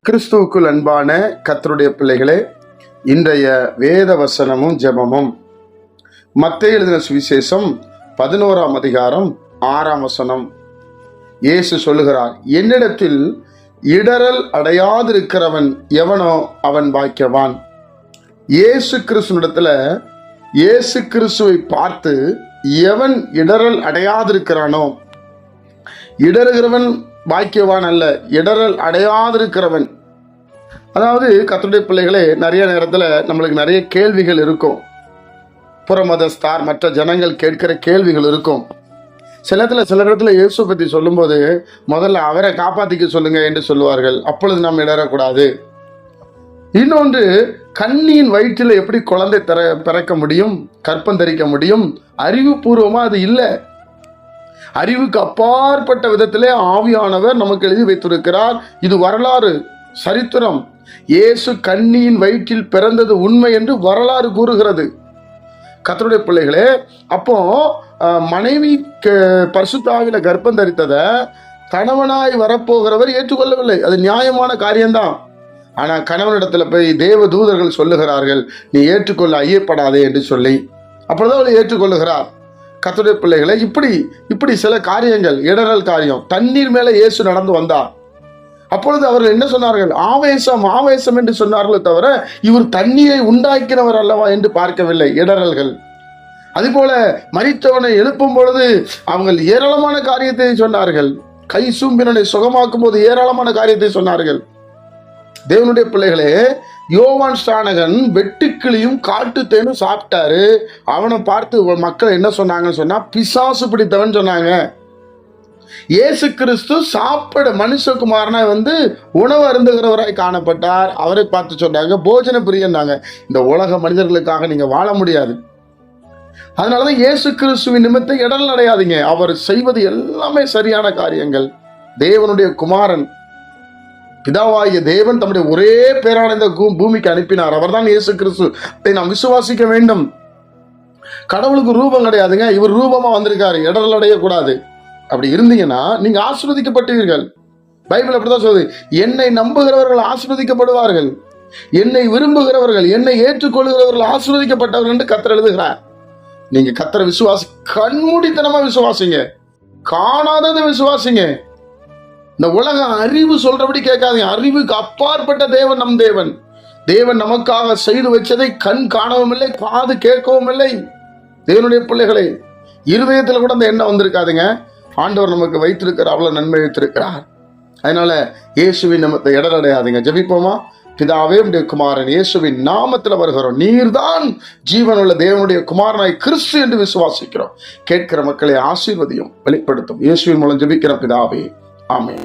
கிறிஸ்துவுக்குள் அன்பான கர்த்தருடைய பிள்ளைகளே, இன்றைய வேத வசனமும் ஜெபமும் மத்தேயு எழுதின சுவிசேஷம் 11ஆம் அதிகாரம் 6ஆம் வசனம். இயேசு சொல்லுகிறார், என்னிடத்தில் இடறல் அடையாதிருக்கிறவன் எவனோ அவன் பாக்கியவான். இயேசு கிறிஸ்துவிடத்துல இயேசு கிறிஸ்துவை பார்த்து எவன் இடறல் அடையாதிருக்கிறானோ, இடறுகிறவன் பாக்கியவான் அல்ல, இடறல் அடையாதிருக்கிறவன். அதாவது கர்த்தருடைய பிள்ளைகளே, நிறைய நேரத்தில் நம்மளுக்கு நிறைய கேள்விகள் இருக்கும். புறமதஸ்தார் மற்ற ஜனங்கள் கேட்கிற கேள்விகள் இருக்கும். சில இடத்துல இயேசு பற்றி சொல்லும்போது முதல்ல அவரை காப்பாற்றிக்க சொல்லுங்க என்று சொல்லுவார்கள். அப்பொழுது நாம் இடறக்கூடாது. இன்னொன்று, கண்ணியின் வயிற்றில் எப்படி குழந்தை பிறக்க முடியும், கற்பம் தரிக்க முடியும்? அறிவுபூர்வமாக அது இல்லை. அறிவுக்கு அப்பாற்பட்ட விதத்திலே ஆவியானவர் நமக்கு எழுதி வைத்திருக்கிறார். இது வரலாறு, சரித்திரம். இயேசு கன்னியின் வயிற்றில் பிறந்தது உண்மை என்று வரலாறு கூறுகிறது. கர்த்தருடைய பிள்ளைகளே, அப்போ மனைவி பரிசுத்த ஆவியில கர்ப்பம் தரித்ததை கணவனாய் வரப்போகிறவர் ஏற்றுக்கொள்ளவில்லை. அது நியாயமான காரியம்தான். ஆனா கணவனிடத்துல போய் தேவ தூதர்கள் சொல்லுகிறார்கள், நீ ஏற்றுக்கொள்ள ஐயப்படாதே என்று சொல்லி. அப்பொழுது அவளை ஏற்றுக்கொள்ளுகிறார். கர்த்தருடைய பிள்ளைகளை, இப்படி சில காரியங்கள், இடறல் காரியம். தண்ணீர் மேல இயேசு நடந்து வந்தார். அப்பொழுது அவர்கள் என்ன சொன்னார்கள்? ஆவேசம் என்று சொன்னார்களே தவிர இவர் தண்ணீரை உண்டாக்கினவர் அல்லவா என்று பார்க்கவில்லை. இடறல்கள். அதுபோல மரித்தவனை எழுப்பும் பொழுது அவங்க ஏராளமான காரியத்தை சொன்னார்கள். கை சூம்பினனை சுகமாக்கும் போது ஏராளமான காரியத்தை சொன்னார்கள். தேவனுடைய பிள்ளைகளே, யோவான் ஸ்நானகன் வெட்டுக்கிளியும் காட்டு தேனும் சாப்பிட்டாரு. அவனை பார்த்து மக்கள் என்ன சொன்னாங்கன்னு சொன்னா, பிசாசு பிடித்தவன் சொன்னாங்க. இயேசு கிறிஸ்து சாப்பிட மனுஷகுமாரனா உணவு அருந்துகிறவராய் காணப்பட்டார். அவரை பார்த்து சொன்னாங்க போஜன பிரியன்னாங்க. இந்த உலக மனிதர்களுக்காக நீங்க வாழ முடியாது. அதனாலதான் இயேசு கிறிஸ்துவின் நிமித்தம் இடரல் அடையாதீங்க. அவர் செய்வது எல்லாமே சரியான காரியங்கள். தேவனுடைய குமாரன், பிதாவாகிய தேவன் தம்முடைய ஒரே பேரான இந்த பூமிக்கு அனுப்பினார். அவர் தான் இயேசு கிறிஸ்து. அதை நாம் விசுவாசிக்க வேண்டும். கடவுளுக்கு ரூபம் கிடையாதுங்க. இவர் ரூபமா வந்திருக்காரு. இடரல் அடையக்கூடாது. அப்படி இருந்தீங்கன்னா நீங்க ஆசீர்வதிக்கப்பட்டீர்கள். பைபிள் அப்படிதான் சொல்லுது, என்னை நம்புகிறவர்கள் ஆசீர்வதிக்கப்படுவார்கள், என்னை விரும்புகிறவர்கள், என்னை ஏற்றுக்கொள்கிறவர்கள் ஆசீர்வதிக்கப்பட்டவர்கள் என்று கர்த்தர் எழுதுகிறார். நீங்க கர்த்தரை கண்மூடித்தனமா விசுவாசிங்க, காணாததை விசுவாசிங்க. இந்த உலக அறிவு சொல்றபடி கேட்காதீங்க. அறிவுக்கு அப்பாற்பட்ட தேவன் நம் தேவன். தேவன் நமக்காக செய்து வச்சதை கண் காணவும் இல்லை, காது கேட்கவும் இல்லை. தேவனுடைய பிள்ளைகளை, இருதயத்துல கூட அந்த எண்ணம் வந்திருக்காதுங்க. ஆண்டவர் நமக்கு வைத்திருக்கிற அவ்வளவு நன்மை வைத்திருக்கிறார். அதனால இயேசுவின் நமத்தை இடரடையாதீங்க. ஜெபிப்போமா? பிதாவே, உடைய குமாரன் இயேசுவின் நாமத்தில் வருகிறோம். நீர்தான் ஜீவனுள்ள தேவனுடைய குமாரனாய் கிறிஸ்து என்று விசுவாசிக்கிறோம். கேட்கிற மக்களை ஆசீர்வதியும், வெளிப்படுத்தும். இயேசுவின் மூலம் ஜெபிக்கிற பிதாவே, ஆமென்.